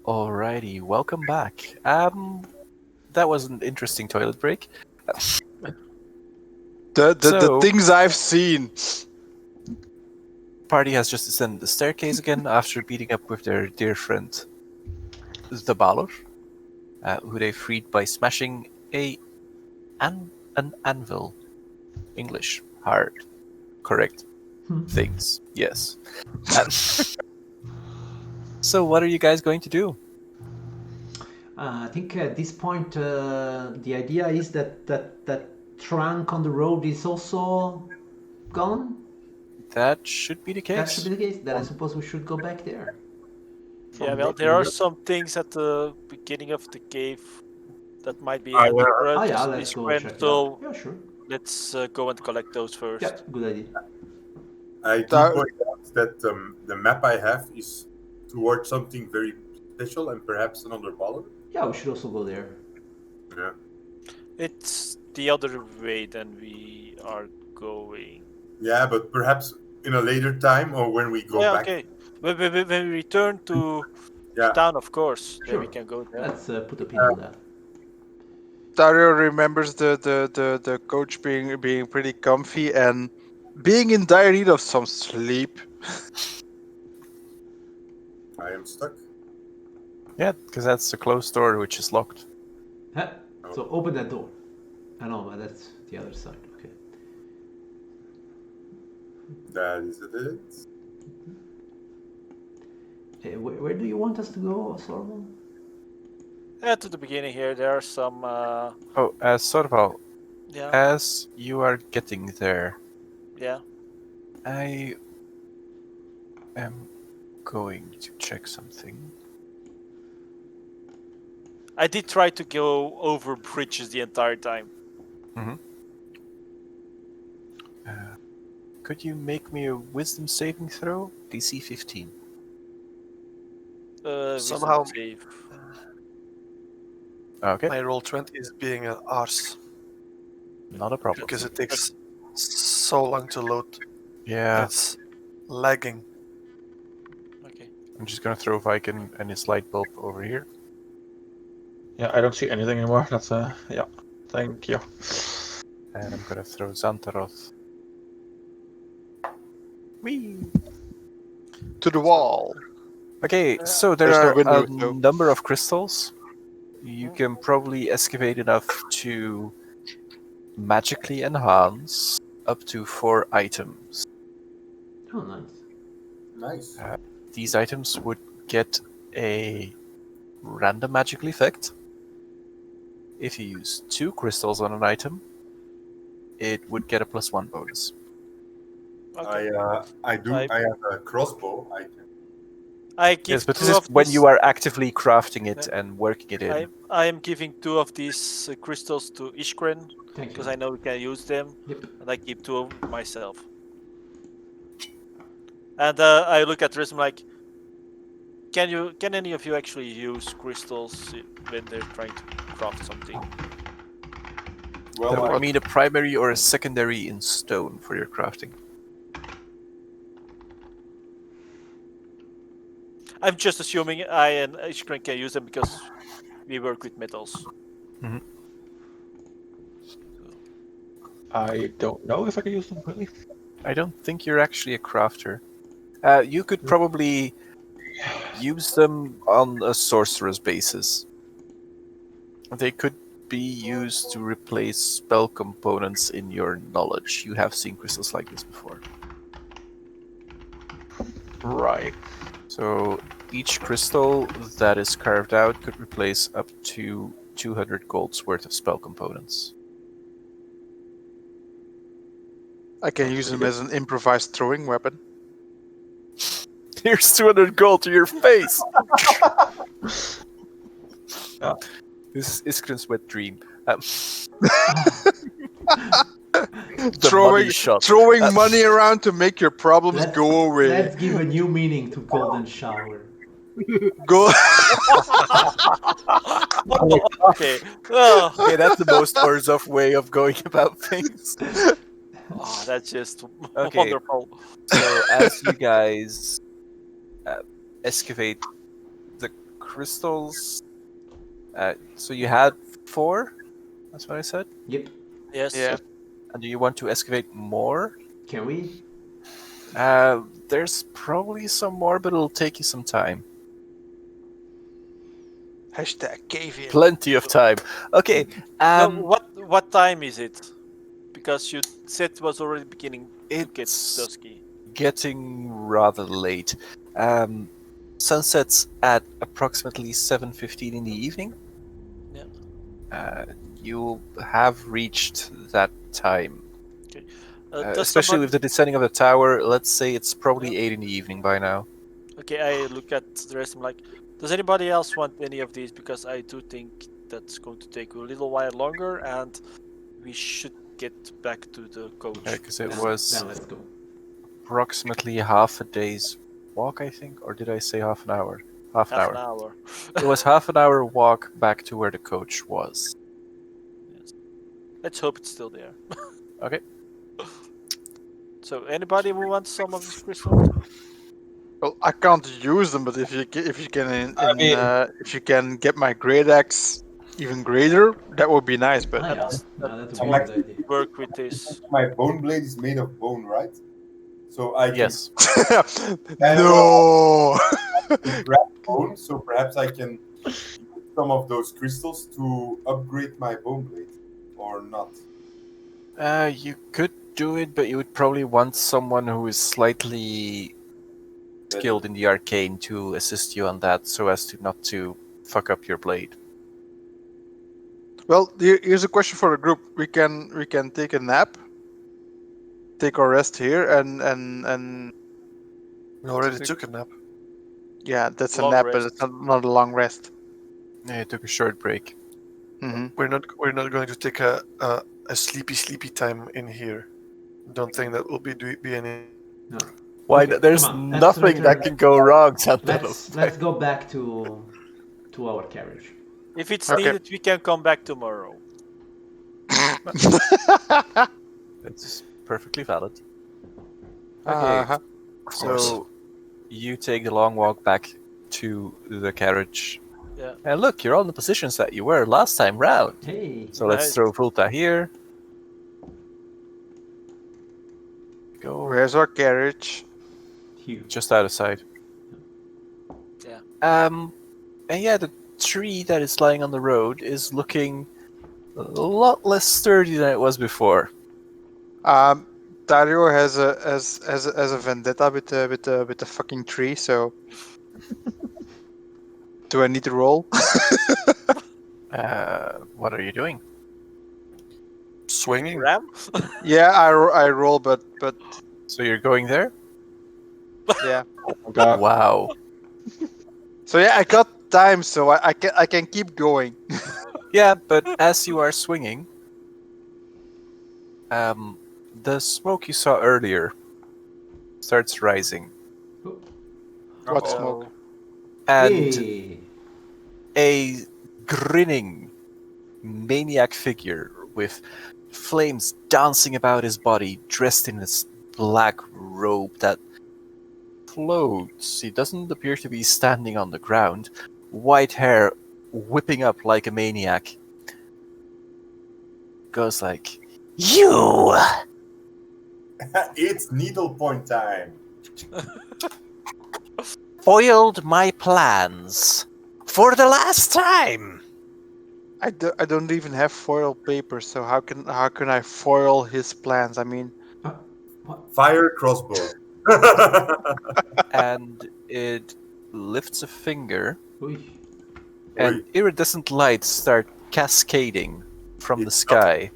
Alrighty, welcome back. That was an interesting toilet break. The things I've seen. Party has just descended the staircase again after beating up with their dear friend, the Balor, who they freed by smashing an anvil. English, hard, correct things. Yes. So, what are you guys going to do? I think at this point the idea is that trunk on the road is also gone. That should be the case. That should be the case. Then I suppose we should go back there. Yeah, well, there are some things at the beginning of the cave that might be different. Oh yeah, let's go check it out. Yeah, sure. Let's go and collect those first. Yeah, good idea. I do point out that the map I have is towards something very special and perhaps another baller. Yeah, we should also go there. Yeah. It's the other way than we are going. Yeah, but perhaps in a later time or when we go back. Okay. When we return to town, of course, sure. Then we can go there. Let's put a pin on that. Dario remembers the coach being pretty comfy and being in dire need of some sleep. I am stuck. Yeah, because that's a closed door which is locked. Huh? So open that door. I know, but that's the other side. Okay. That is it. Hey, where do you want us to go, Sorbo? To the beginning here, there are some. Sorval. Yeah. As you are getting there. Yeah. I am going to check something. I did try to go over bridges the entire time. Mm-hmm. Could you make me a wisdom saving throw? DC 15. Somehow, save. Okay. my roll 20 is being an arse. Not a problem. Because it takes so long to load. Yeah. It's lagging. Okay. I'm just gonna throw Viking and his light bulb over here. Yeah, I don't see anything anymore. That's yeah. Thank you. And I'm gonna throw Xantaroth. Whee! To the wall. Okay, so there There's no are window, a though. number of crystals. You can probably excavate enough to magically enhance up to 4 items. Oh, nice. Nice. These items would get a random magical effect. If you use 2 crystals on an item, it would get a +1 bonus. Okay. I have a crossbow. I give Yes, but two this is of when these- you are actively crafting it and working it in. I am giving 2 of these crystals to Ishkren Thank you. because I know we can use them, Yep. and I keep 2 of myself. And I look at Rism like, can any of you actually use crystals when they're trying to craft something? Well, I mean a primary or a secondary in stone for your crafting. I'm just assuming I and Ishkren can use them because we work with metals. I don't know if I can use them really. I don't think you're actually a crafter. You could probably use them on a sorcerer's basis. They could be used to replace spell components in your knowledge. You have seen crystals like this before. Right. So each crystal that is carved out could replace up to 200 gold's worth of spell components. I can use them as an improvised throwing weapon. Here's 200 gold to your face! Yeah. This is Iskren's wet dream. Throwing money around to make your problems go away. Let's give a new meaning to golden shower. Go. Okay. Oh, Okay, that's the most Orzhov way of going about things. that's just Okay. wonderful. So as you guys excavate the crystals. So you had 4. That's what I said. Yep. Yes. Yeah. And do you want to excavate more? Can we? There's probably some more, but it'll take you some time. Hashtag cave in. Plenty of time. Okay. No, what time is it? Because you said it was already beginning to get It's dusky. getting rather late. Sunsets at approximately 7:15 in the evening. Yeah. You have reached that time. Does Especially somebody... with the descending of the tower, let's say it's probably 8 in the evening by now. Okay, I look at the rest. I'm like, does anybody else want any of these? Because I do think that's going to take a little while longer, and we should get back to the coach. Because it Then was let's go. approximately half a day's walk, I think. Or did I say half an hour? Half an Half hour. an hour. It was half an hour walk back to where the coach was. Yes. Let's hope it's still there. Okay. So, anybody who wants some of these crystals? Well, I can't use them, but if you if you can get my great axe even greater, that would be nice. But Ah, yeah. Yes, No, that's a I'm good actually- idea. work with this. My bone blade is made of bone, right? So I can Yes. no. grab bone, so perhaps I can use some of those crystals to upgrade my bone blade, or not. You could do it, but you would probably want someone who is slightly skilled in the arcane to assist you on that, so as to not to fuck up your blade. Well, here's a question for the group. We can take a nap, take our rest here, and We already took a nap. yeah, that's a Long nap, but rest. it's not a long rest. Yeah, I took a short break. Hmm. We're not going to take a sleepy time in here. Don't think that will be any. No. Why? Okay, There's come on, let's nothing that return. can go wrong, Santano. Let's go back to our carriage. If it's Okay. needed, we can come back tomorrow. It's perfectly valid. Okay, Uh-huh. so you take the long walk back to the carriage. Yeah. And look, you're all in the positions that you were last time round. Hey. So let's Nice. throw Vulta here. Go Where's our carriage? Huge. just out of sight. Yeah. And yeah, the tree that is lying on the road is looking a lot less sturdy than it was before. Dario has a vendetta with the fucking tree. So, do I need to roll? What are you doing? Swinging. Ram? Yeah, I roll, but So you're going there? yeah. Oh god. Wow. So yeah, I got time, so I can keep going. Yeah, but as you are swinging, the smoke you saw earlier starts rising, What Uh-oh. smoke? and Hey. a grinning maniac figure with flames dancing about his body, dressed in this black robe that floats. He doesn't appear to be standing on the ground. White hair whipping up like a maniac. Goes like, "You It's needlepoint time. foiled my plans for the last time." I don't even have foil paper, so how can I foil his plans? I mean, What? Fire crossbow. And it lifts a finger, Oy. and iridescent lights start cascading from the It's sky.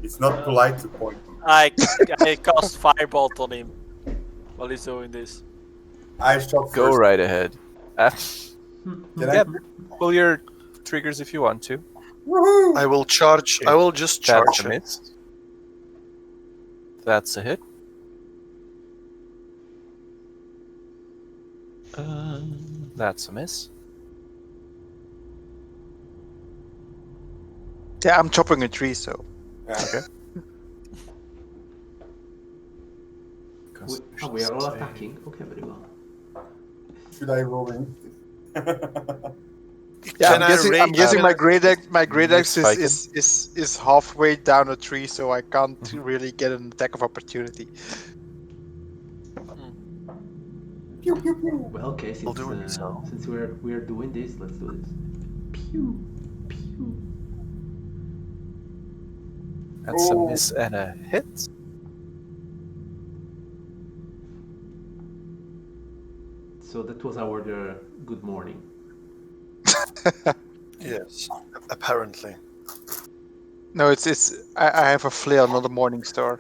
It's not polite to point him. I cast Firebolt on him while he's doing this. I shot Go first. right ahead. Can I? Yeah, pull your triggers if you want to. Woohoo! I will charge. I will just charge That's a him. miss. That's a hit. That's a miss. yeah, I'm chopping a tree, so Yeah. We are all attacking. Okay, very well. Should I roll anything? Yeah, Can I I'm rage? guessing Can my I- great axe Yes, is halfway down a tree, so I can't really get an attack of opportunity. Pew, pew, pew. Well, okay, I'll do it, so. since we're doing this, let's do this. Pew, pew. That's a Oh. miss and a hit. So that was our good morning. Yes, apparently. No, it's I have a flail, not a morning star.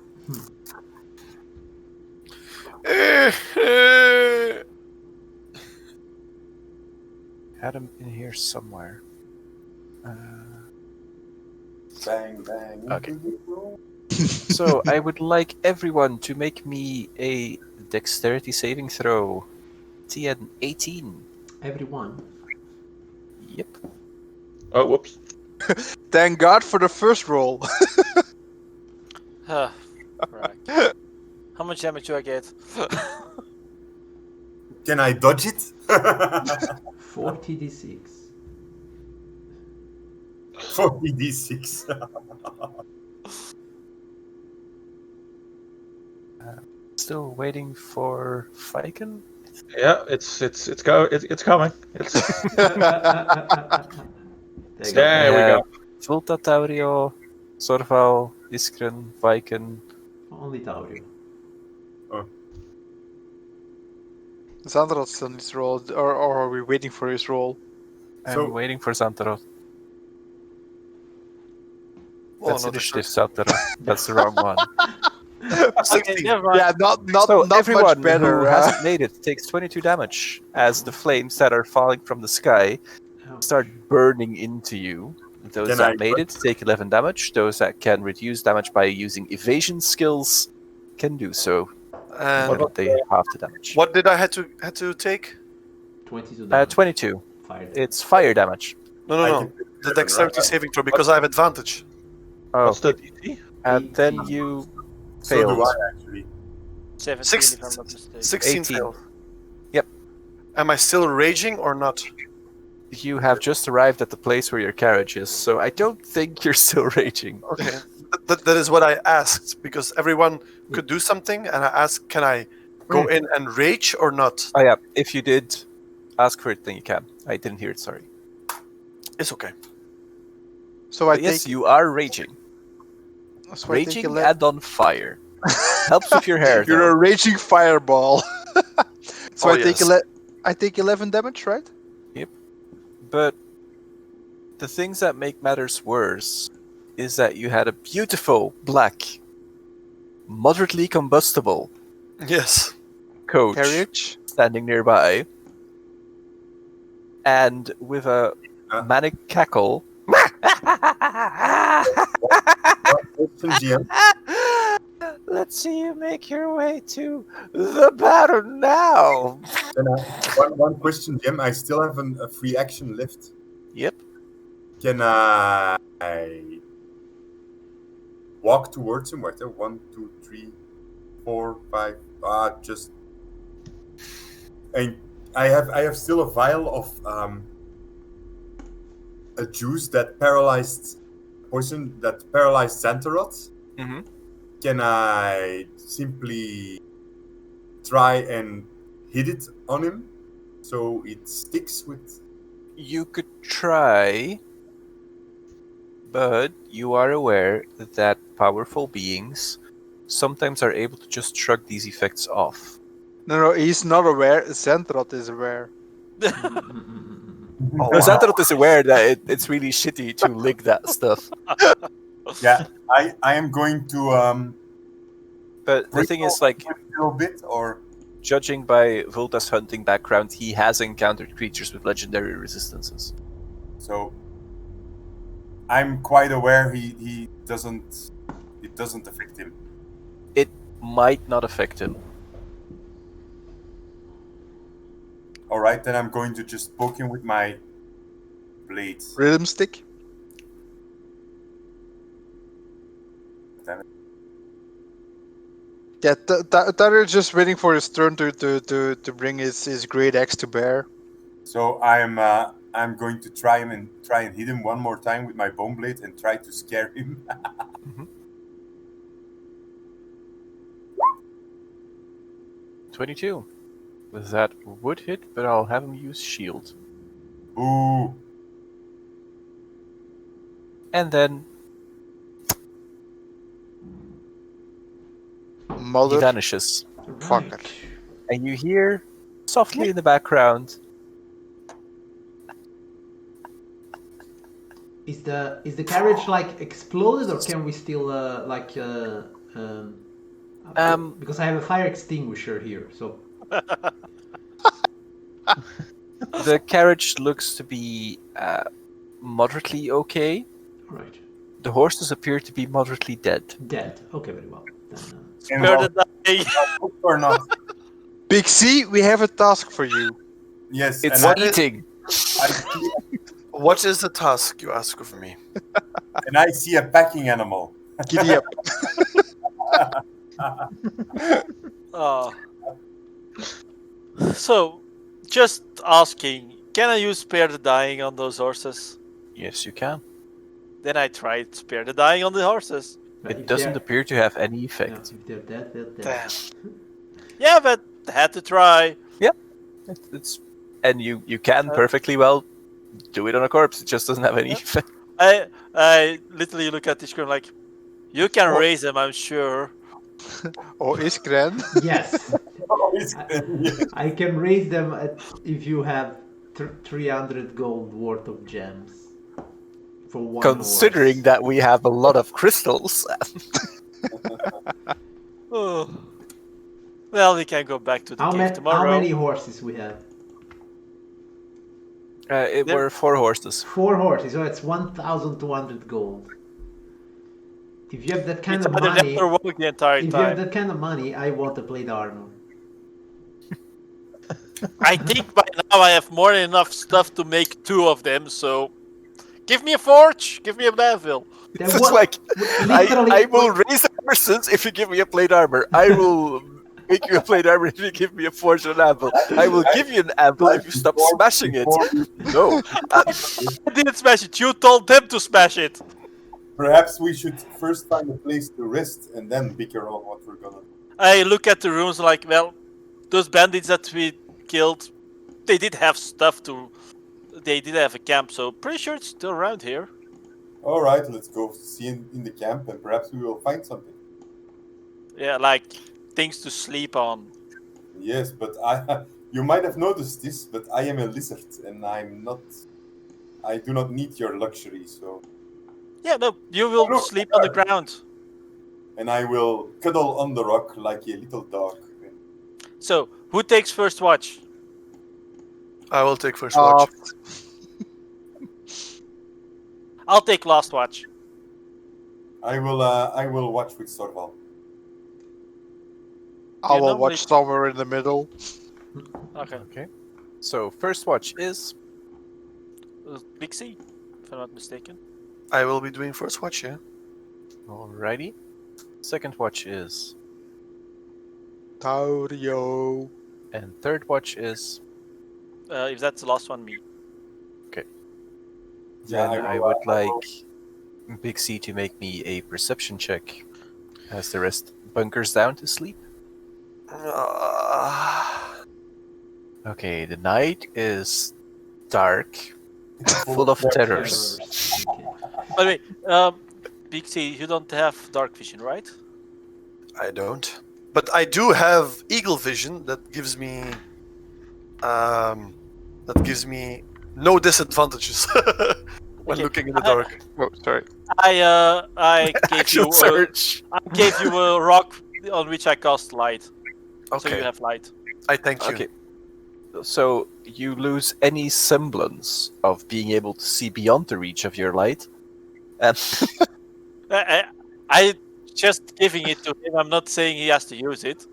Had him in here somewhere. Bang, bang. Okay. So I would like everyone to make me a dexterity saving throw. TN 18. Everyone. Yep. Oh, whoops. Thank God for the first roll. Right. How much damage do I get? Can I dodge it? 40d6. 40d6. Still waiting for Viken. Yeah, it's coming. It's There you there. go. We go. Vulta Taurio, Sorval, Iskren, Viken. Only Taurio. Xandros still needs roll, or are we waiting for his roll? I'm So- waiting for Xantaroth. Oh, That's no, the initiative, short- Xantaroth. That's the wrong one. Okay, never mind. Yeah, not So not everyone much better. who hasn't made it takes 22 damage as the flames that are falling from the sky start burning into you. Those Can that I- made it take 11 damage. Those that can reduce damage by using evasion skills can do so. And And they half the damage. what did I had to take? 22 damage. 22. Fire. It's fire damage. No, I no. can- The dexterity saving throw because I have advantage. Oh, What's the DC? and then 18. you So do failed. I, actually. 17, if I'm not mistaken. 16 18. failed. Yep. Am I still raging or not? You have just arrived at the place where your carriage is, so I don't think you're still raging. Okay. that is what I asked because everyone could do something, and I asked, can I go in and rage or not? Oh yeah, if you did ask for it, then you can. I didn't hear it, sorry. It's okay. So I But yes, take you are raging. so I take Raging 11 and on fire. Helps with your hair, You're a though. raging fireball. So Oh, I take yes. I take 11 damage, right? But the things that make matters worse is that you had a beautiful, black, moderately combustible Yes. coach Carriage. standing nearby, and with a manic cackle. GM. Let's see you make your way to the battle now. Then one question, GM. I still have a free action left. Yep. Can I walk towards him? Right there. 1, 2, 3, 4, 5. Just. And I have still a vial of a juice that paralyzed Xantaroth. Mm-hmm. Can I simply try and hit it on him so it sticks with? You could try, but you are aware that powerful beings sometimes are able to just shrug these effects off. No, he's not aware. Xantaroth is aware. Oh, No, Xantaroth is aware that it's really shitty to lick that stuff. Yeah, I am going to But the thing is, like, a little bit, or judging by Volta's hunting background, he has encountered creatures with legendary resistances. so I'm quite aware he doesn't. It doesn't affect him. It might not affect him. All right, then I'm going to just poke him with my blade. Rhythm stick. Damn it. Yeah, Tyler's just waiting for his turn to bring his great axe to bear. So I'm I'm going to try and hit him one more time with my bone blade and try to scare him. 22. That would hit, but I'll have him use shield. Ooh. And then he Mother vanishes. fucker. And you hear softly in the background, Is the carriage like exploded, or can we still because I have a fire extinguisher here, so the carriage looks to be moderately okay. right, The horses appear to be moderately dead. dead. Okay, very well. Then, And Spare well, the dying. or not. Big C, we have a task for you. Yes. It's and eating. What is the task you ask of me? I see a packing animal. Giddy up. So, just asking, can I use spare the dying on those horses? Yes, you can. Then I tried spare the dying on the horses. if It doesn't they're- appear to have any no, effect. if they're dead, they're dead. Damn. Yeah, but I had to try. It's and you can perfectly well do it on a corpse. It just doesn't have any effect. I literally look at this screen like, you can raise them, I'm sure. Oh, is Gran? Yes, I can raise them if you have 300 gold worth of gems for one Considering horse. that we have a lot of crystals, Oh. Well, we can go back to the cave tomorrow. How many horses we have? it There- were 4 horses. 4 horses, so it's 1,200 gold. If you have that kind It's of either money, that or walk the entire if you have time. that kind of money, I want a plate armor. I think by now I have more than enough stuff to make 2 of them, so give me a forge, give me a anvil. Then It's what- like literally, I will raise horses if you give me a plate armor. I will make you a plate armor if you give me a forge and an anvil. I will give you an anvil if you stop smashing it. No. I didn't smash it, you told them to smash it. Perhaps we should first find a place to rest and then bicker on what we're gonna do. I look at the rooms like, well, those bandits that we killed, they did have stuff to... They did have a camp, so pretty sure it's still around here. All right, let's go see in the camp and perhaps we will find something. Yeah, like things to sleep on. Yes, but you might have noticed this, but I am a lizard and I do not need your luxury, so. Yeah, no, you will Look, sleep on the ground. And I will cuddle on the rock like a little dog. So, who takes first watch? I will take first watch. I'll take last watch. I will watch with Sorval. I You will normally- watch somewhere in the middle. Okay. Okay. So first watch is Big C, if I'm not mistaken. I will be doing first watch, yeah. alrighty. Second watch is, Taurio. and third watch is. If that's the last one, me. Then I would like Big C to make me a perception check as the rest bunkers down to sleep. Okay, the night is dark, full of terrors. Okay. By the way, Big C, you don't have dark vision, right? I don't. But I do have eagle vision that gives me no disadvantages when Okay. looking in the dark. Oh, sorry. I gave Action you search. I gave you a rock on which I cast light, so Okay, you have light. I thank you. Okay. So you lose any semblance of being able to see beyond the reach of your light. And I just giving it to him. I'm not saying he has to use it.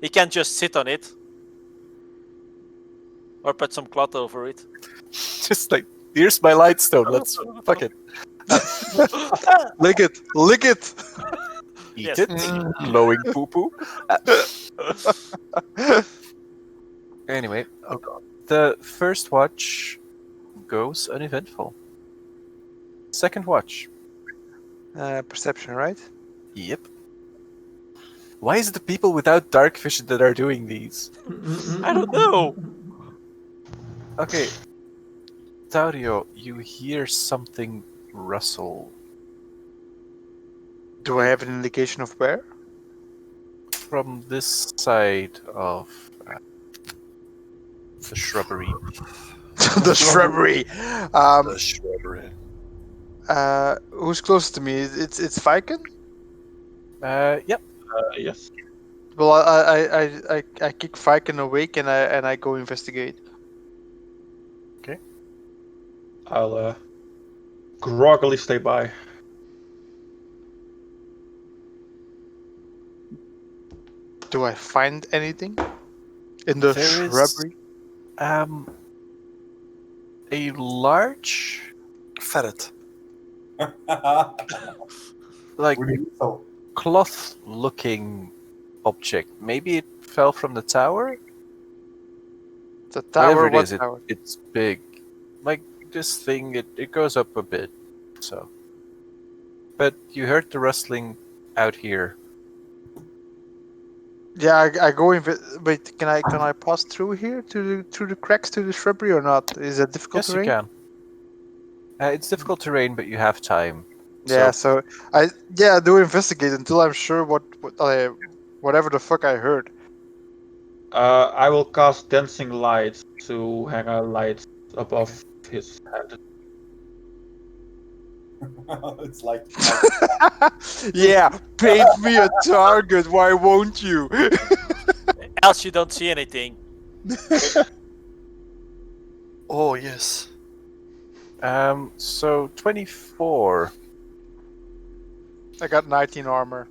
He can just sit on it. Or put some cloth over it. just like, here's my light stone. Let's fuck it. Lick it! Lick it! Eat Yes. it. Glowing poo poo. Anyway, Oh god. The first watch goes uneventful. Second watch. Perception, right? Yep. Why is it the people without dark vision that are doing these? I don't know. Okay. Taurio, you hear something rustle Do I have an indication of where? from this side of the shrubbery. The shrubbery. The shrubbery. Who's closest to me? It's Viken. Yep. Yes. Well, I kick Viken awake and I go investigate. I'll groggily stay by. Do I find anything in the There is- shrubbery? A large, Ferret. like, So, cloth-looking object. Maybe it fell from the tower? The tower. Whatever it What is, tower? it's big. Like, this thing, it goes up a bit, so. But you heard the rustling out here. Yeah, I go wait. Can I pass through here through the cracks to the shrubbery or not? Is it difficult Yes, terrain? you can. It's difficult terrain, but you have time. Yeah, so I do investigate until I'm sure whatever the fuck I heard. I will cast dancing lights to hang a light above his head. it's like Yeah, paint me a target. Why won't you? Else you don't see anything. Oh, yes. So 24. I got 19 armor.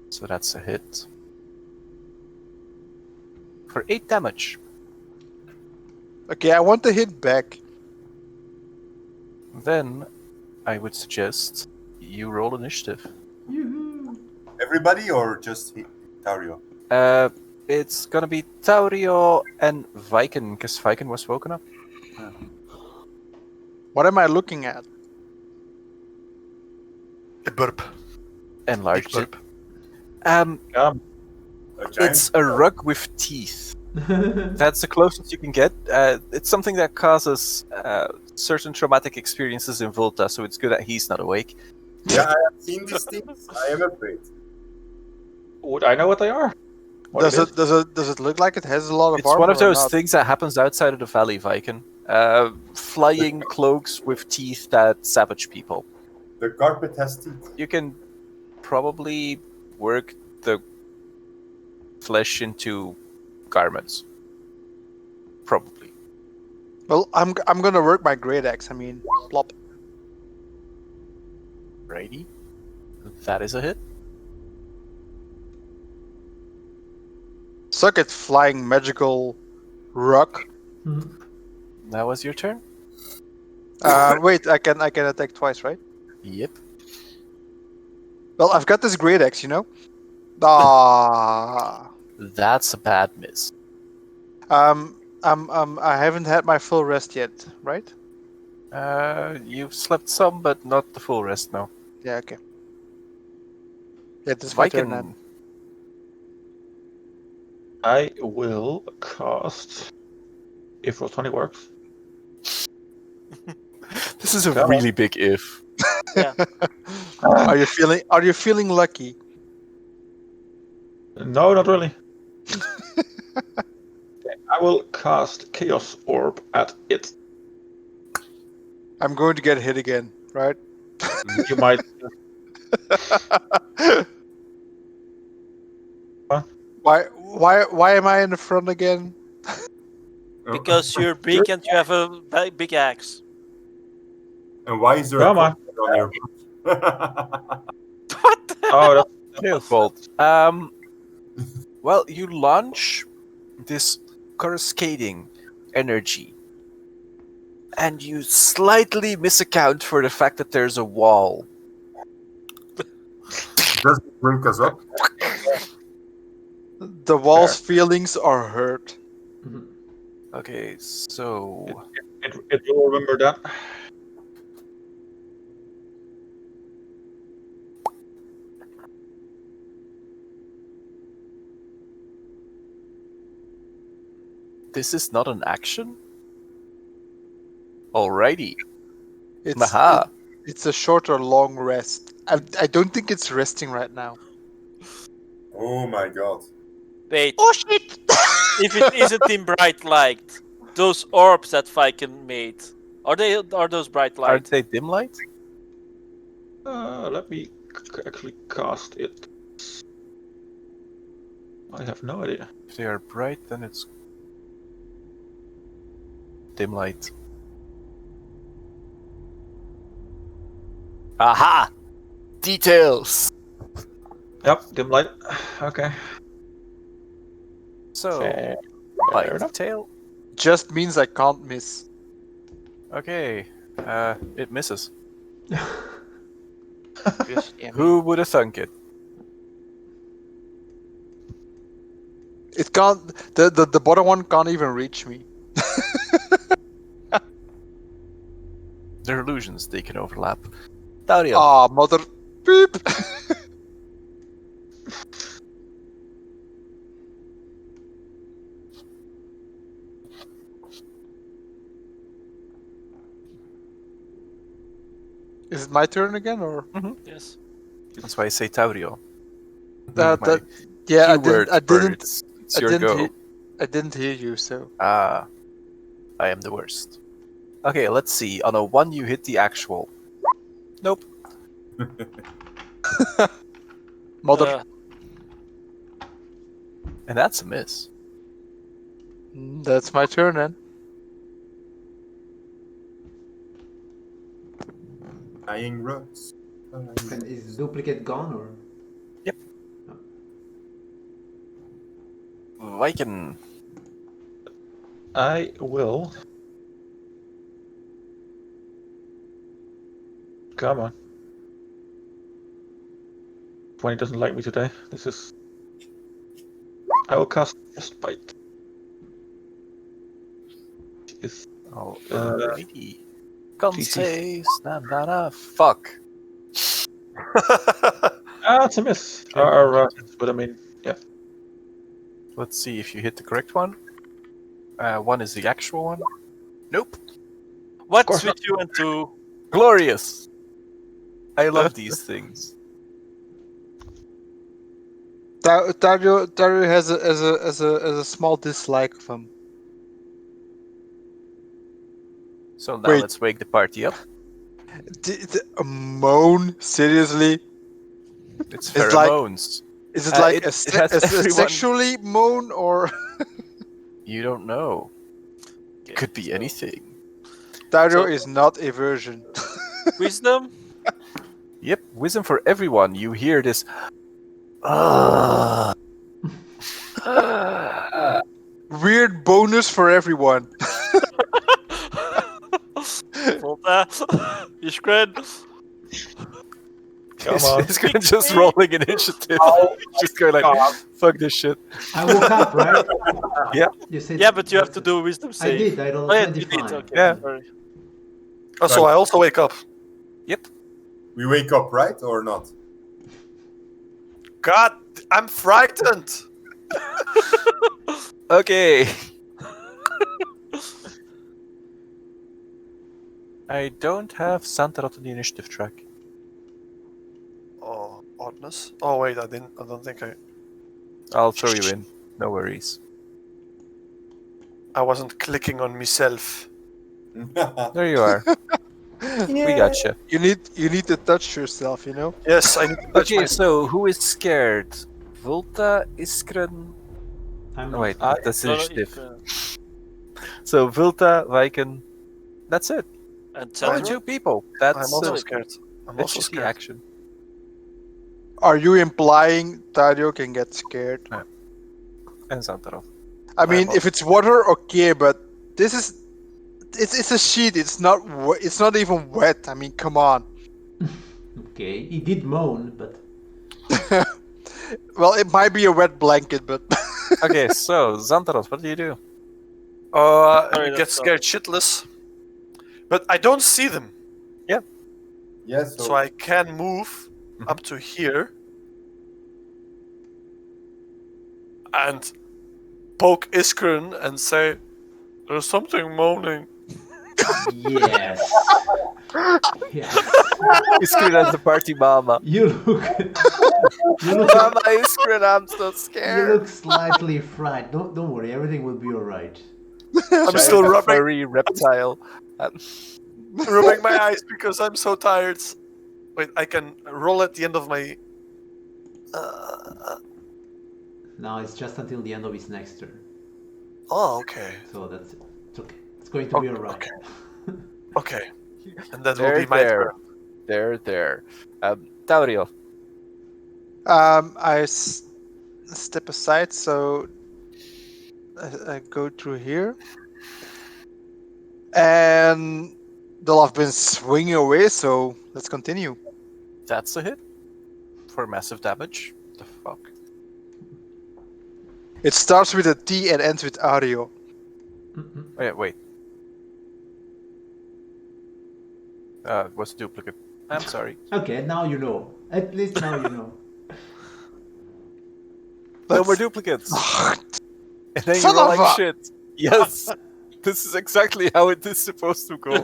So that's a hit. For 8 damage. Okay, I want to hit back. Then I would suggest you roll initiative. everybody or just Dario? It's gonna be Taurio and Viken, because Viken was woken up. What am I looking at? A burp. Enlarged Big it. burp. A giant It's a rug with teeth. That's the closest you can get. It's something that causes certain traumatic experiences in Volta, so it's good that he's not awake. Yeah, I have seen these things. I am afraid. Would I know what they are? What is? Does it look like it has a lot of It's armor? one of or those not? things that happens outside of the valley, Viken. Flying cloaks with teeth that savage people. The carpet has teeth. You can probably work the flesh into garments. Probably. Well, I'm gonna work my great axe. I mean, plop. Righty. That is a hit. Suck it, flying magical rock. That was your turn? Wait, I can attack twice, right? Yep. Well, I've got this great axe, you know. Ah. That's a bad miss. I haven't had my full rest yet, right? You've slept some, but not the full rest now. Yeah, okay. Yeah, this is my turn then. Viken, I will cast. If roll 20 works. this is a Come on. really big if. Are you feeling lucky? No, not really. Okay, I will cast Chaos Orb at it. I'm going to get hit again, right? You might. Why am I in the front again? Because you're big and you have a big axe. And why is there Come a on. carpet on your What the Oh, that's Your fault. Well, you launch this cascading energy, and you slightly misaccount for the fact that there's a wall. Does it bring us up? The wall's feelings are hurt. Okay, so It will remember that. this is not an action? Alrighty. It's Aha. it's a short or long rest. I don't think it's resting right now. Oh my god. Wait, Oh shit! if it isn't in bright light, those orbs that Viking made, are those bright light? Aren't they dim light? Let me actually cast it. I have no idea. If they are bright, then it's dim light. Aha! Details! Yep, dim light. Okay. So, Fair bite enough. tail. Just means I can't miss. Okay, it misses. Yes, yeah, Who would have thunk it? It can't. The bottom one can't even reach me. They're illusions, they can overlap. Dario. Ah, mother. Beep. Is it my turn again, or Yes. That's why I say Taurio. that? My Yeah, I keyword didn't. for it's I your didn't. go. I didn't hear you. So Ah, I am the worst. Okay, let's see. On a 1, you hit the actual. Nope. mother. And that's a miss. That's my turn then. Dying roots. And is duplicate gone or? Viking. I will. Come on. 20 doesn't like me today. This is. I will cast Frostbite. Is Alrighty. Can't GC. say Snandana. Fuck. It's a miss. But I mean, yeah. Let's see if you hit the correct one. 1 is the actual one. Nope. What's course with you and two? Glorious. I love these things. Dario has a small dislike of him. So now Wait. let's wake the party up. A moan? Seriously? It's It's like- pheromones. Is it like it a has everyone- sexually moan or? You don't know. It could be anything. Dario So- is not a virgin. Wisdom? Yep, wisdom for everyone. You hear this. Ah. Weird bonus for everyone. Volta? Ishgren? Come on. He's gonna just rolling initiative. Just going like, fuck this shit. I woke up, right? Yeah. You said. Yeah, but you have to do a wisdom I save. did. I rolled Oh, yeah, you 25. did. Okay. Yeah. Sorry. Oh, so I also wake up. Yep. We wake up, right? Or not? God, I'm frightened. Okay. I don't have Santarot on the initiative track. Oh, oddness. Oh wait, I don't think I'll throw you in. No worries. I wasn't clicking on myself. There you are. We gotcha. You need to touch yourself, you know. Yes, I need to touch Okay, my. so who is scared? Volta, Iskren. I'm Oh not. wait, that's No, no, initiative. Ishgren. So Volta, Viken. That's it. And Only Chandra? 2 people. I'm That's also scared. I'm that's also just the scared. action. Are you implying Dario can get scared? And Santarot. I mean, I'm if it's water, okay, but this is it's a sheet. It's not even wet. I mean, come on. Okay, he did moan, but Well, it might be a wet blanket, but Okay, so Xantaros, what do you do? Sorry, Get that's scared shitless. But I don't see them, Yeah, so I can move Mhm. up to here and poke Iskren and say, "There's something moaning." Yes. Yes. Iskrin as the party mama. You look. You look. Mama Iskrin, I'm so You scared. look slightly fried. Don't worry. Everything will be all right. I'm still Giant rubbing furry reptile. rubbing my eyes because I'm so tired. Wait, I can roll at the end of my. Now it's just until the end of his next turn. Oh, okay, So that's it. It's okay. It's going to be all right. okay, and that will be my There. turn. There. Taurio. I step aside, so I go through here, and they'll have been swinging away. So let's continue. That's a hit. For massive damage. The fuck? It starts with a T and ends with audio. Wait. What's duplicate? I'm sorry. Okay, now you know. At least now you know. No more Let's- duplicates. And then Son you roll of like a- shit. Yes. This is exactly how it is supposed to go.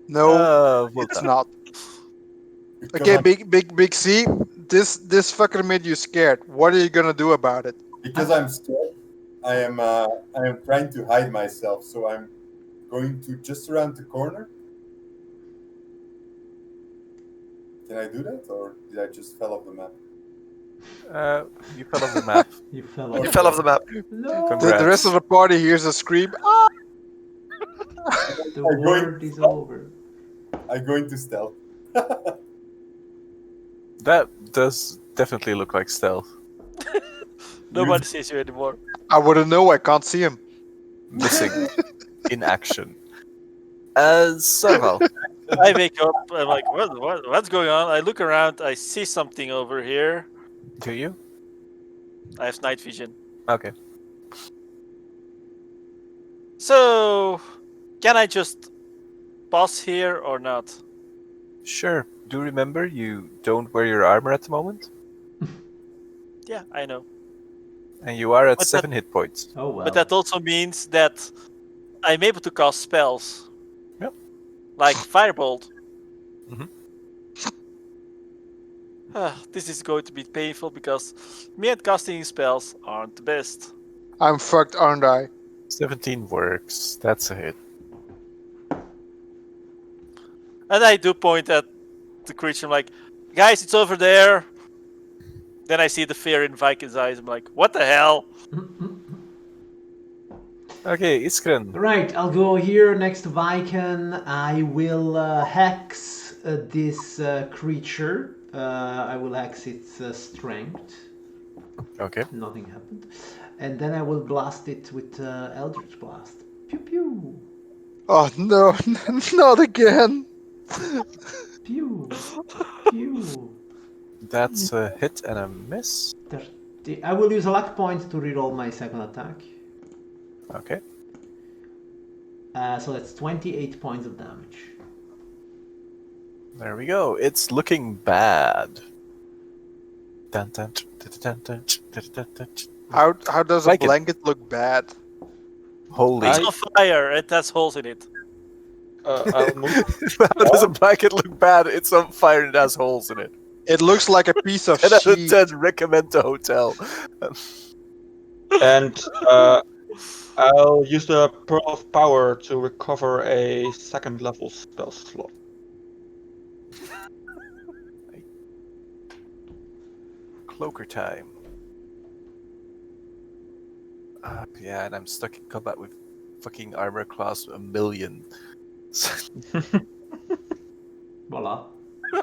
No, Well it's done. not. Because Okay, I'm, big C. This fucker made you scared. What are you gonna do about it? because I'm scared. I am trying to hide myself, so I'm going to just around the corner. Can I do that, or did I just fell off the map? You fell off the map. You fell You off. fell off the map. No. Congrats. The rest of the party hears a scream. Ah! The I'm word going- is over. I'm going to stealth. That does definitely look like stealth. Nobody sees you anymore. I wouldn't know. I can't see him. Missing in action. Serval. I wake up. I'm like, what's going on? I look around. I see something over here. Do you? I have night vision. Okay. So, can I just pass here or not? Sure. Do remember you don't wear your armor at the moment? Yeah, I know. And you are at But 7 hit points. Oh well. But that also means that I'm able to cast spells. Yep. Like Firebolt. Mhm. This is going to be painful because me and casting spells aren't the best. I'm fucked, aren't I? 17 works. That's a hit. And I do point at the creature. I'm like, guys, it's over there. Then I see the fear in Viking's eyes. I'm like, what the hell? Okay, Iskren. Right, I'll go here next to Viken. I will hex this creature. I will hex its strength. Okay. Nothing happened. And then I will blast it with Eldritch Blast. Pew pew. Oh no, not again. Pew. Pew. That's a hit and a miss. 30. I will use a luck point to reroll my second attack. Okay. So that's 28 points of damage. There we go. It's looking bad. Dun, dun, dun, dun, dun, dun, dun, dun, dun. How does a Like it. blanket look bad? Holy. It's on fire. It has holes in it. I'll move. How does a blanket look bad? It's on fire and it has holes in it. It looks like a piece of 10 out of sheet. 10, recommend the hotel. And I'll use the Pearl of Power to recover a second level spell slot. Cloaker time. Yeah, and I'm stuck in combat with fucking armor class 1,000,000. Voila.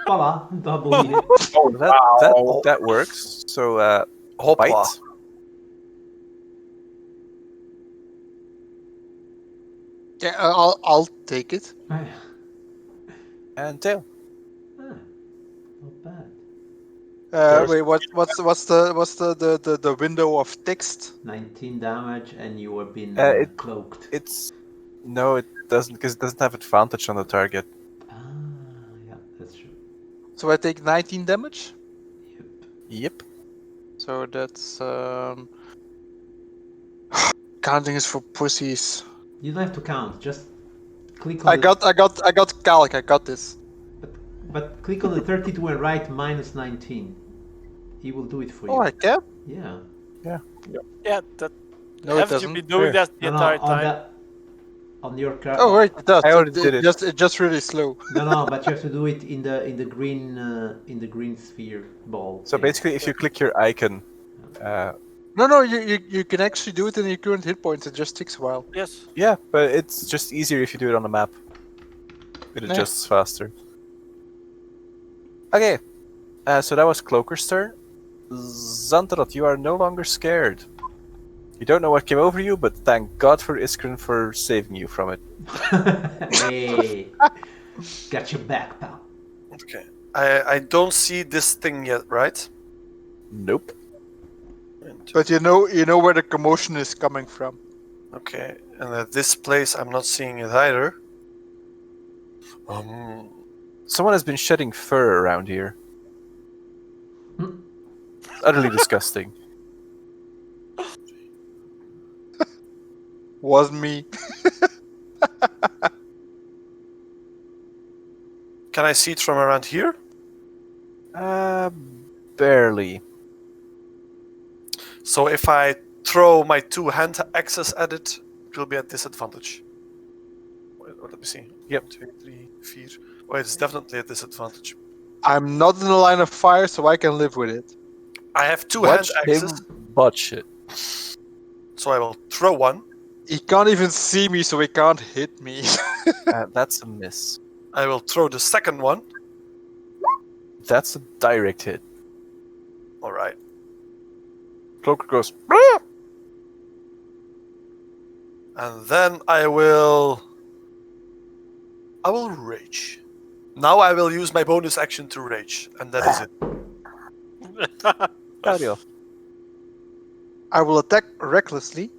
Voila. Double hit. Oh, That works. So, Hopla. bite. Yeah, I'll take it. And tail. Ah, not bad. Wait, what's the window of text? 19 damage, and you have been cloaked. No, it doesn't, because it doesn't have advantage on the target. Ah, yeah, that's true. So I take 19 damage. Yep. Yep. So that's counting is for pussies. You don't have to count. Just click on I got calc. I got this. But click on the 32 and write -19. He will do it for you. Oh, I can. Yeah. Yeah, that. No, it Haven't you doesn't. been doing that the entire time? On your car. Oh wait, it does. I already did it. It's just really slow. No, but you have to do it in the green sphere ball. So thing. basically, if you click your icon, No, you can actually do it in your current hit points. It just takes a while. Yes. yeah, but it's just easier if you do it on the map. It Yeah. adjusts faster. Okay, so that was Cloaker's turn. Xantarot, you are no longer scared. You don't know what came over you, but thank God for Iskren for saving you from it. Hey, got your back, pal. Okay. I don't see this thing yet, right? Nope. But you know where the commotion is coming from. Okay, and at this place I'm not seeing it either. Someone has been shedding fur around here. Hmm. Utterly disgusting. Wasn't me. Can I see it from around here? Barely. So if I throw my two hand axes at it, it will be at disadvantage. Wait, let me see. Yep. 1, 2, 3, 4. Oh, it's definitely a disadvantage. I'm not in the line of fire, so I can live with it. I have two Watch hand him axes, botch it. so I will throw one. He can't even see me, so he can't hit me. That's a miss. I will throw the second one. That's a direct hit. All right. Cloaker goes. And then I will rage. Now I will use my bonus action to rage, and that is it. Gabriel. I will attack recklessly.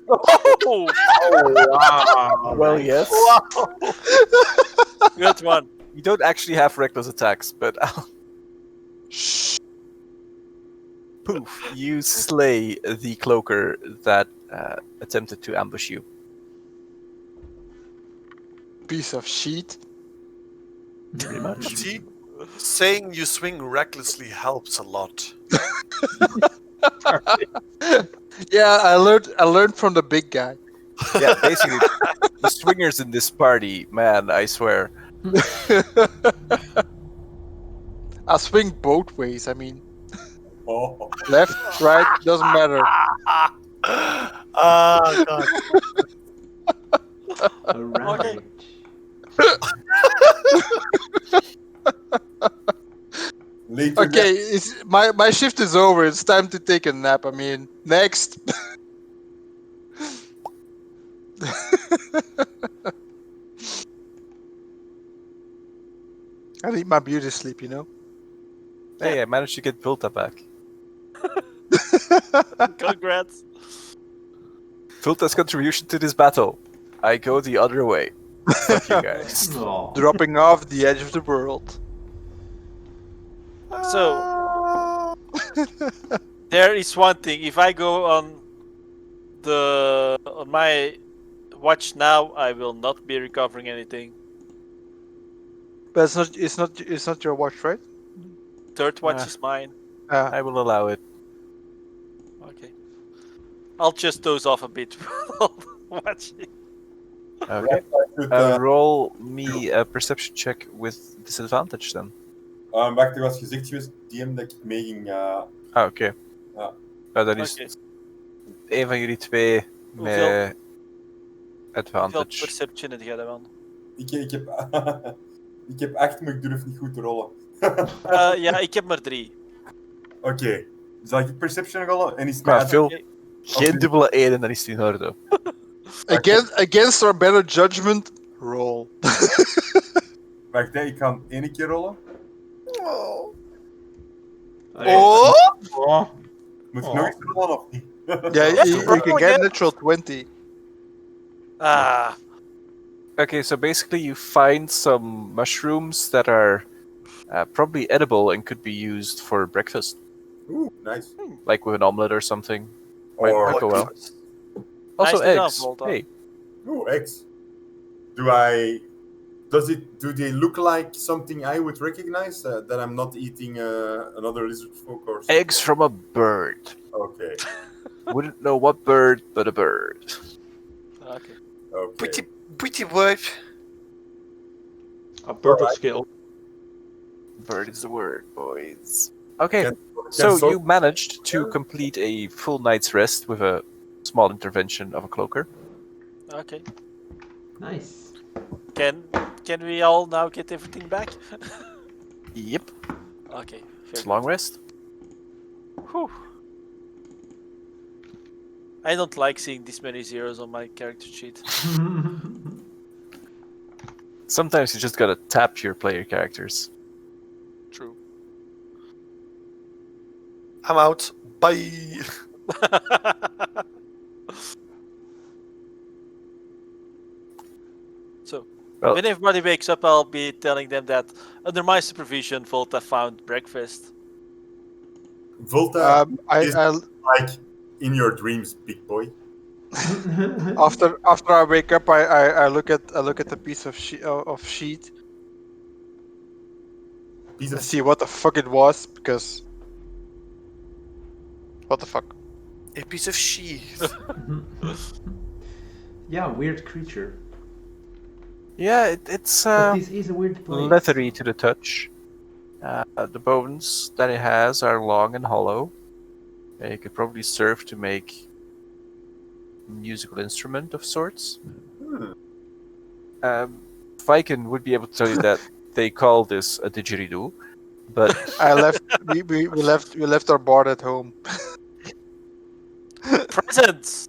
Oh, Wow. Well, yes. good one. You don't actually have reckless attacks, but poof, you slay the cloaker that attempted to ambush you. Piece of shit. Pretty much. See, saying you swing recklessly helps a lot. Yeah, I learned from the big guy. Yeah, basically, the swingers in this party, man, I swear. I swing both ways. I mean, Oh. left, right, doesn't matter. Ah, God. Alright. Later Okay, my shift is over. It's time to take a nap. I mean, next. I need my beauty sleep, you know. Hey, I managed to get Vilta back. Congrats. Vilta's contribution to this battle. I go the other way. Fuck you guys. Aw. Dropping off the edge of the world. So there is one thing. If I go on my watch now, I will not be recovering anything. But it's not your watch, right? Third watch Ah. is mine. I will allow it. Okay. I'll just doze off a bit while watching. Okay. Goed, Roll me a perception check with disadvantage then. wacht, er was gezegd geweest, DM, dat ik mee ging. Ah, oké. Ja. Dan is Oké. een van jullie twee met Hoeveel advantage. perception heb jij dan? Ik heb, ik heb 8, maar ik durf niet goed te rollen. Ja, ik heb maar 3. Oké. Zal ik perception rollen? En is het Maar mijn- veel, geen dubbele 1 en dan is het in orde. Against our better judgment, roll. Wacht, hè, ik ga hem 1 keer rollen. Oh. Allee, Oh. Oh, Moet je Oh. nog eens rollen of niet? Yeah, Yes, you roll can get again. natural 20. Ah, Okay, so basically you find some mushrooms that are probably edible and could be used for breakfast, Ooh, nice. like with an omelet or something. Might Or go well. Breakfast. Also Nicely done, eggs. Volta. Hey, ooh, eggs. Do they look like something I would recognize? That I'm not eating another lizard folk or something? eggs from a bird. Okay. Wouldn't know what bird, but a bird. Okay. Okay. Pretty word. a bird of Alright. skill. Bird is the word, boys. Okay, Can so sort- you managed to complete a full night's rest with a small intervention of a cloaker. Okay. nice. Can we all now get everything back? Yep, Okay. it's Very a long rest. good. Whew. I don't like seeing this many zeros on my character sheet. Sometimes you just gotta tap your player characters. True. I'm out. Bye. So, Well- when everybody wakes up, I'll be telling them that under my supervision, Volta found breakfast. Volta I like in your dreams, big boy. after I wake up, I look at the piece of sheet Piece and of see what the fuck it was, because what the fuck. A piece of sheath. Yeah, weird creature. Yeah, it's But this is a weird place. leathery to the touch. The bones that it has are long and hollow. It could probably serve to make a musical instrument of sorts. Hmm. Viken would be able to tell you that they call this a didgeridoo, but I left. we left our board at home. Presents!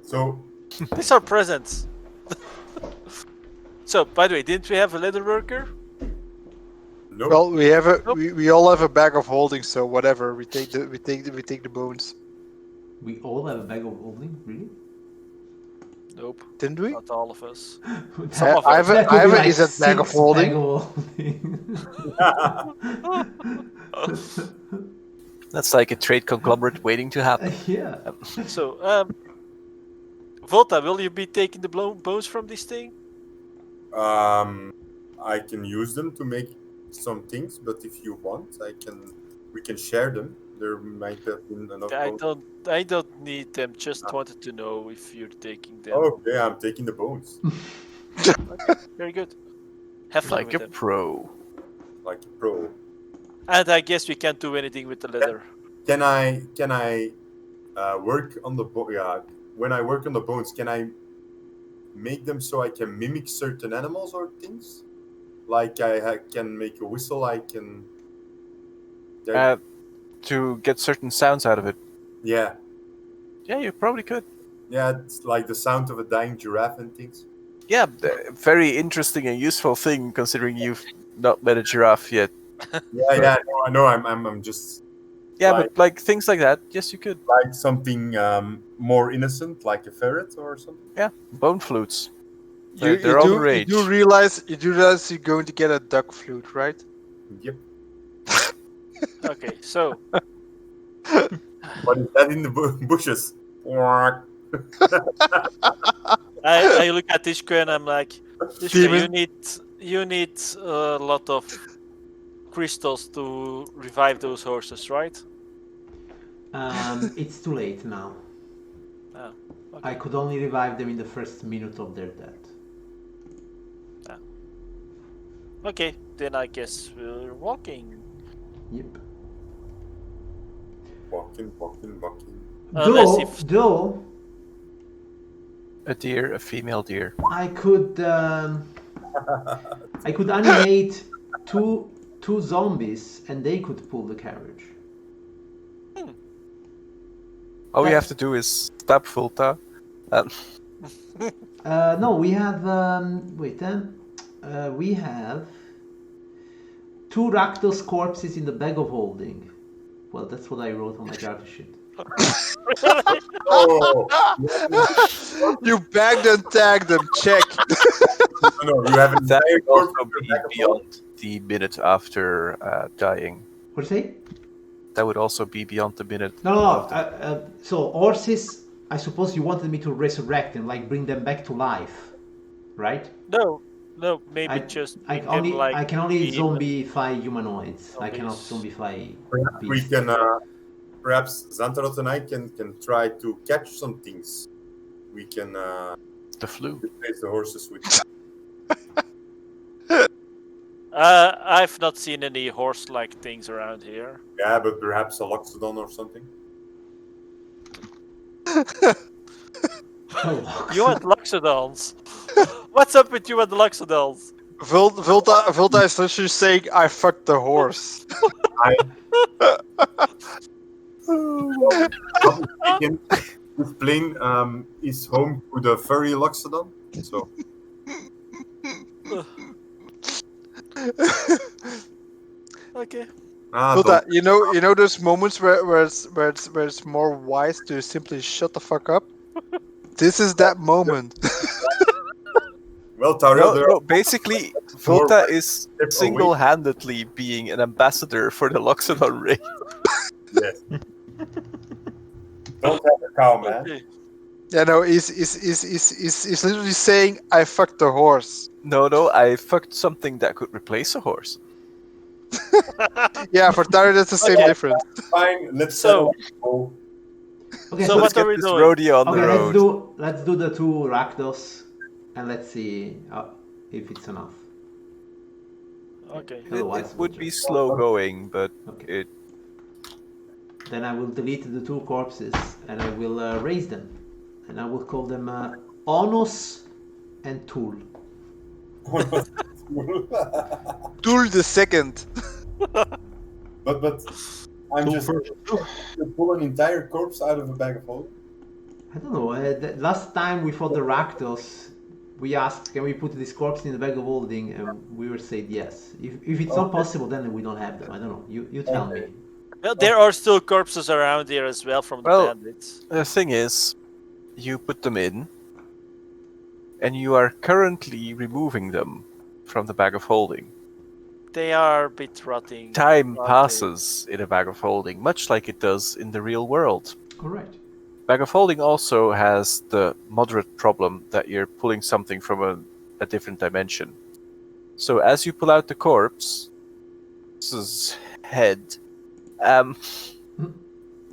So These are presents. So, by the way, didn't we have a leather worker? no. Well, we have a Nope. we all have a bag of holding, so whatever. We take the bones. We all have a bag of holding, really? Nope, Didn't we? not all of us. That- Some of I us. have a, that I would have be a like is that bag of 6 holding. bag of holding. that's like a trade conglomerate waiting to happen. Yeah. So, Volta, will you be taking the bones from this thing? I can use them to make some things, but if you want, we can share them. There might have been enough. I don't need them. Just wanted to know if you're taking them. Okay, I'm taking the bones. Okay, very good. Have fun Like with a them. pro. Like a pro. And I guess we can't do anything with the leather. Can I work on the when I work on the bones, can I make them so I can mimic certain animals or things? Like I can make a whistle. I can. To get certain sounds out of it. Yeah, Yeah, you probably could. yeah. It's like the sound of a dying giraffe and things. Yeah, very interesting and useful thing considering you've not met a giraffe yet. Yeah, yeah. I know. I'm just Yeah, Like- but like things like that, yes, you could. like something more innocent, like a ferret or something. Yeah, bone flutes. You They're all the do rage. realize you're going to get a duck flute, right? Yep. Okay, so What is that in the bushes? I look at Tishka and I'm like, Tishka, Demon. you need a lot of crystals to revive those horses, right? It's too late now. Oh, I could only revive them in the first minute of their death. Okay, then I guess we're walking. Yep. Walking. Unless if Though A deer, a female deer. I could animate two zombies and they could pull the carriage. All we have to do is stab Fulta. No, we have we have 2 Rakdos corpses in the bag of holding. Well, that's what I wrote on my character sheet. Oh, You bagged and tagged them. Check. no, you have an That entire would corpse also in your be back of beyond the minute after dying. What do you say? That would also be beyond the minute. No. of the- So horses, I suppose you wanted me to resurrect them, like bring them back to life, right? No, maybe I just I make them like I can only be- zombify humanoids. I cannot Zombies. zombify Perhaps we beasts. can, perhaps Xantarot and I can try to catch some things. We can the flu. replace the horses with. I've not seen any horse-like things around here. Yeah, but perhaps a Loxodon or something. You and Loxodons. What's up with you and the Loxodons? Vilda is literally saying, "I fucked the horse." Speaking, this plane is home to the furry Loxodon. So Okay. Vilda, you know those moments where it's more wise to simply shut the fuck up. This is that moment. well, Tariel, there No, basically, More Volta is away. single-handedly being an ambassador for the Loxodon race. yes. Don't have a cow, man. Okay. Yeah, no, he's literally saying, "I fucked the horse." No, I fucked something that could replace a horse. Yeah, for Tariel that's the same Okay. difference. Fine, let's So- settle. Okay, So so what Let's are get we this doing? rodeo on the okay, road. let's do the 2 Rakdos, and let's see if it's enough. Okay. It Otherwise, we'll would be just- slow going, but Okay. it Then I will delete the 2 corpses and I will raise them, and I will call them Onos and Tool. Tool the second. but I'm just to pull an entire corpse out of a bag of holding. I don't know. Last time we fought the Rakdos, we asked, can we put this corpse in the bag of holding, and we were said yes. If it's not Okay. possible, then we don't have them. I don't know. You tell Okay. me. Well, there are still corpses around here as well from the Well- bandits. the thing is, you put them in, and you are currently removing them from the bag of holding. They are a bit rotting. Time rotting. passes in a bag of holding, much like it does in the real world. Correct. Bag of holding also has the moderate problem that you're pulling something from a different dimension. So as you pull out the corpse's head,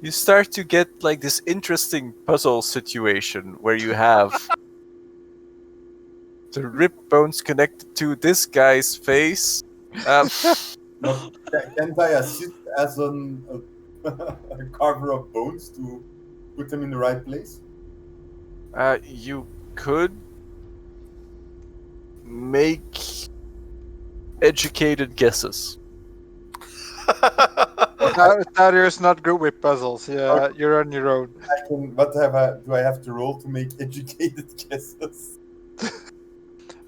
you start to get like this interesting puzzle situation where you have the rib bones connected to this guy's face. But can't I assist as a carver of bones to put them in the right place? You could make educated guesses. Tariel's not good with puzzles. Yeah, you're on your own. What do I have to roll to make educated guesses?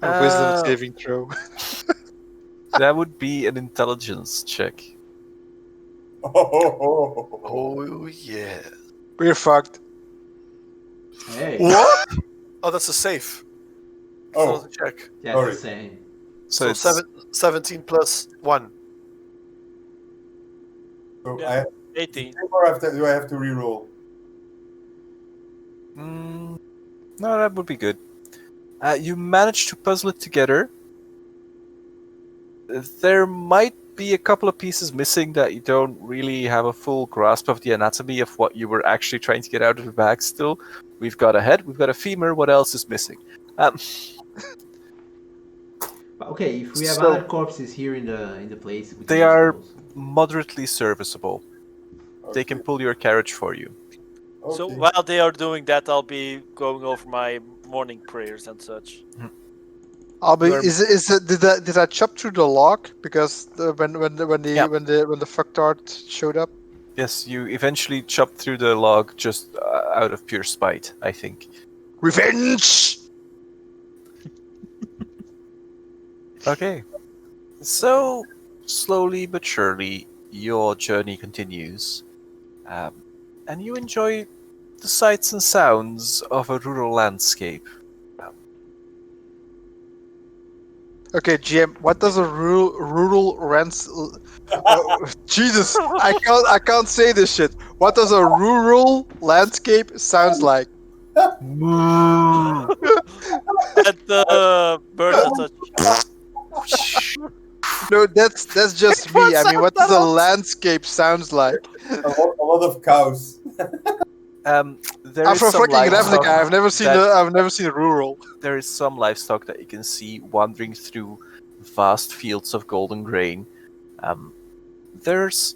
A wisdom saving throw. That would be an intelligence check. Oh, Oh yeah. We're fucked. Hey. What? Oh, that's a safe. Oh. That's a check. Yeah, Sorry. it's the same. So it's 17 plus 1. so Yeah. I have 18. or do I have to re-roll? no, that would be good. You managed to puzzle it together. There might be a couple of pieces missing that you don't really have a full grasp of the anatomy of what you were actually trying to get out of the bag still. We've got a head, we've got a femur, what else is missing? But okay, if we have So- other corpses here in the place, we can They use are- those. Moderately serviceable. They can pull your carriage for you. So Okay. while they are doing that, I'll be going over my morning prayers and such. I'll be. You're- Is it? Did I chop through the log? Because when Yeah. the fucktard showed up. Yes, you eventually chop through the log just out of pure spite, I think. Revenge. Okay. So, slowly but surely, your journey continues, and you enjoy the sights and sounds of a rural landscape. Okay, GM, what does a rural rents? Jesus, I can't say this shit. What does a rural landscape sounds like? And the birds are such. No, that's just me. I mean, what does a landscape sounds like? A lot of cows. There I'm is from some fucking livestock. Ravnica. I've never seen rural. There is some livestock that you can see wandering through vast fields of golden grain. There's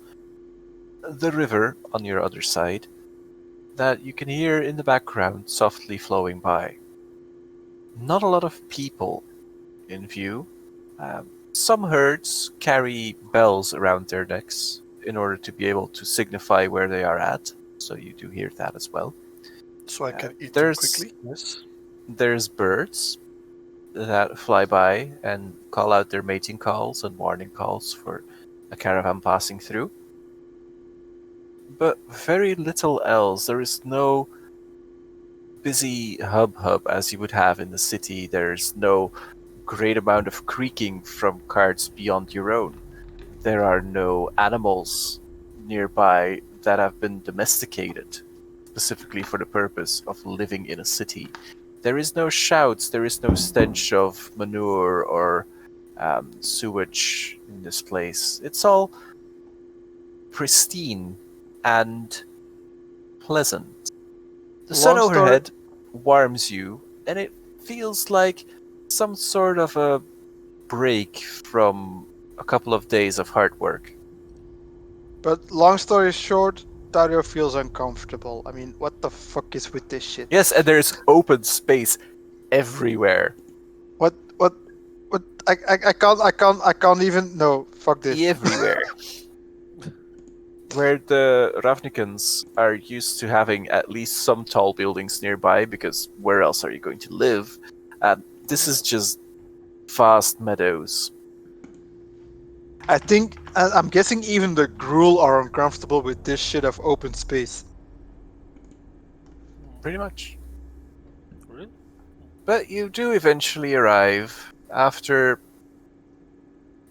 the river on your other side that you can hear in the background softly flowing by. Not a lot of people in view. Some herds carry bells around their necks in order to be able to signify where they are at, so you do hear that as well. So I can eat them There's quickly. Yes. there's birds that fly by and call out their mating calls and warning calls for a caravan passing through. But very little else. There is no busy hub as you would have in the city. There's no great amount of creaking from carts beyond your own. There are no animals nearby that have been domesticated specifically for the purpose of living in a city. There is no shouts, there is no stench of manure or sewage in this place. It's all pristine and pleasant. The sun Long story- overhead warms you, and it feels like some sort of a break from a couple of days of hard work. But long story short, Dario feels uncomfortable. I mean, what the fuck is with this shit? Yes, and there's open space everywhere. What? I can't even. No, fuck this. Everywhere. Where the Ravnicans are used to having at least some tall buildings nearby, because where else are you going to live? This is just vast meadows. I'm guessing even the Gruul are uncomfortable with this shit of open space. Pretty much. Really? But you do eventually arrive after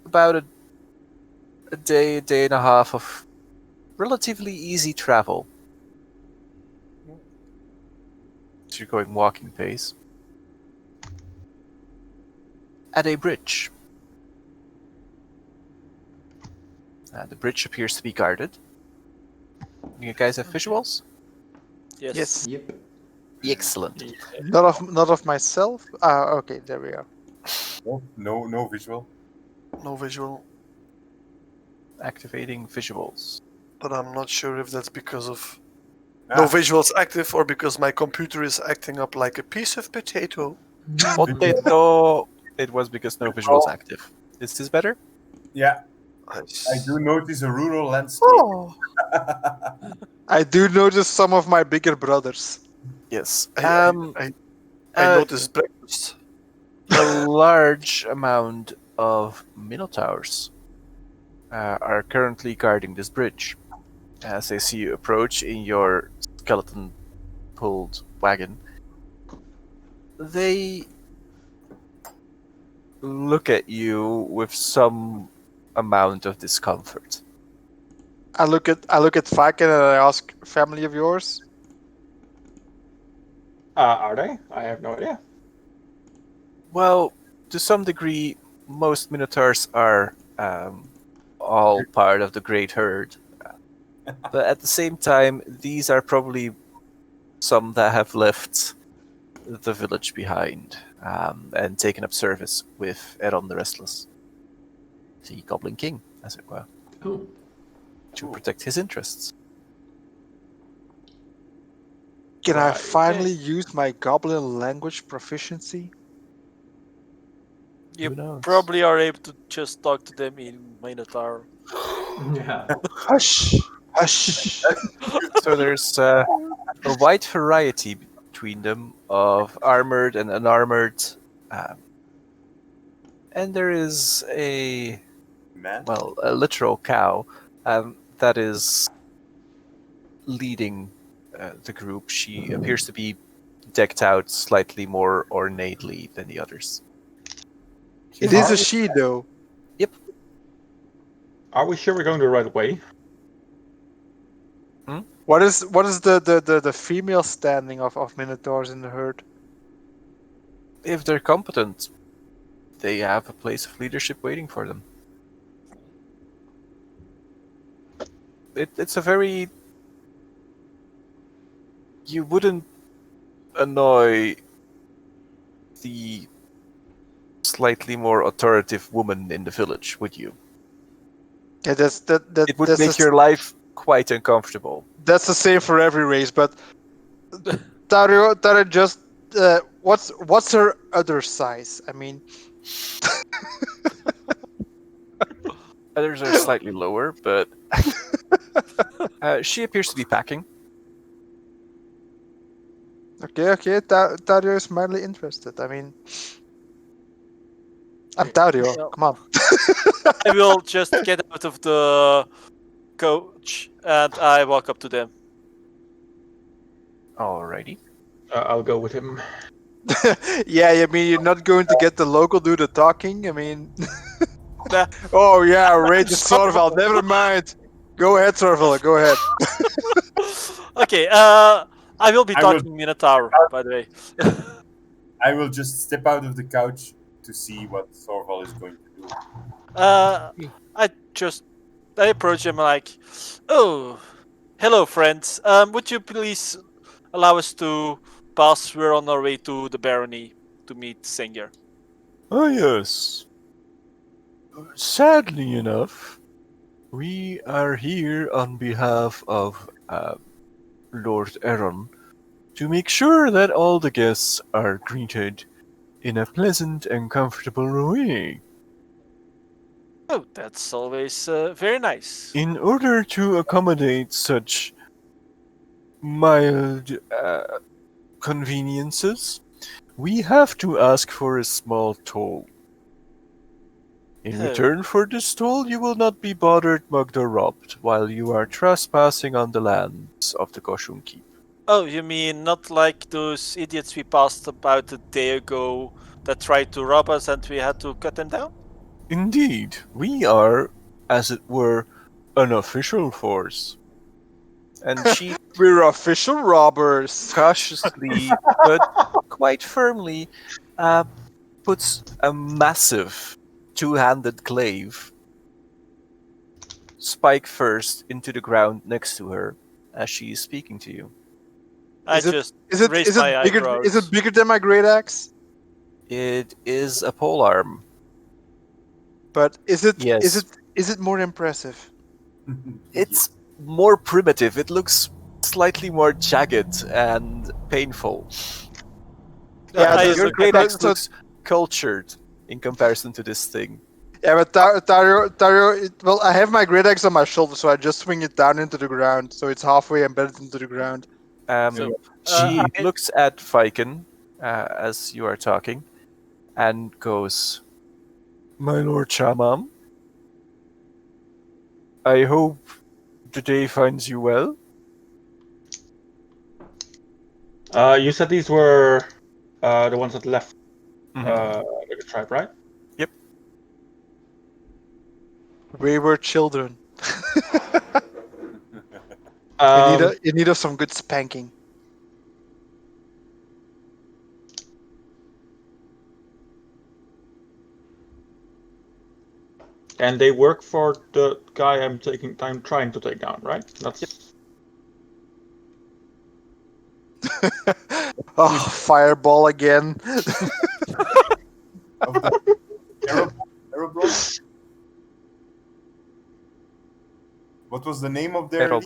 about a day and a half of relatively easy travel. So you're going walking pace. At a bridge. The bridge appears to be guarded. You guys have visuals? Yes. Yep. Excellent. Yeah. Not of myself. Okay, there we are. No visual. No visual, Activating visuals. but I'm not sure if that's because of Ah, no visuals active or because my computer is acting up like a piece of potato. Potato. It was because no visuals active. Is this better? Yeah, Nice. I do notice a rural landscape. Oh, I do notice some of my bigger brothers. Yes. I uh, noticed breakfast. a large amount of minotaurs are currently guarding this bridge. As they see you approach in your skeleton-pulled wagon, they look at you with some amount of discomfort. I look at Faken and I ask, "Family of yours?" Are they? I have no idea. Well, to some degree, most minotaurs are all part of the Great Herd. But at the same time, these are probably some that have left the village behind and taken up service with Eron the Restless, the Goblin King, as it were, Oh. to protect his interests. Can I Right. finally use my goblin language proficiency? You Who knows? probably are able to just talk to them in Minotaur. Yeah. Hush, hush. So there's a wide variety between them of armored and unarmored, and there is a Man. well, a literal cow, that is leading the group. She appears to be decked out slightly more ornately than the others. It is a she, though. Are we sure we're going the right way? What is the female standing of minotaurs in the herd? If they're competent, they have a place of leadership waiting for them. It's a very... You wouldn't annoy the slightly more authoritative woman in the village, would you? Yeah, It would make your life quite uncomfortable. That's the same for every race, but Dario just what's her other size? I mean, Others are slightly lower, but she appears to be packing. okay, Dario is mildly interested. I mean, I'm Dario. Well- Come on. I will just get out of the coach and I walk up to them. Alrighty. I'll go with him. Yeah, I mean, you're not going to get the local do the talking. I mean, Nah. oh yeah, rage is Sorval. Never mind. Go ahead, Sorval. Go ahead. Okay, I will be I will- talking Minotaur, by the way. I will just step out of the couch to see what Thorval is going to do. I approach him like, oh, hello, friends. Would you please allow us to pass? We're on our way to the barony to meet Singer. Oh, yes. Sadly enough, we are here on behalf of Lord Aaron to make sure that all the guests are greeted in a pleasant and comfortable way. Oh, that's always very nice. In order to accommodate such mild conveniences, we have to ask for a small toll. In return for this toll, you will not be bothered, mugged, or robbed while you are trespassing on the lands of the Goshun Keep. Oh, you mean not like those idiots we passed about a day ago that tried to rob us and we had to cut them down? Indeed, we are, as it were, an official force. And she We're official robbers. cautiously, but quite firmly, puts a massive two-handed glaive, spike first, into the ground next to her as she is speaking to you. I Is it- just Is it raised my bigger? eyebrows. Is it bigger than my great axe? It is a polearm. But is it? Yes. Is it more impressive? It's more primitive. It looks slightly more jagged and painful. Yeah, I the- Your look great at- axe looks cultured in comparison to this thing. Yeah, but Dario, well, I have my great axe on my shoulder, so I just swing it down into the ground, so it's halfway embedded into the ground. So, She I- looks at Viken as you are talking and goes, "My lord Shamam, I hope the day finds you well." You said these were the ones that left Mhm. the tribe, right? We were children. Um, in need of some good spanking. and they work for the guy I'm trying to take down, right? That's Oh, fireball again. Of the Aeroblast? What was the name of their... Errol.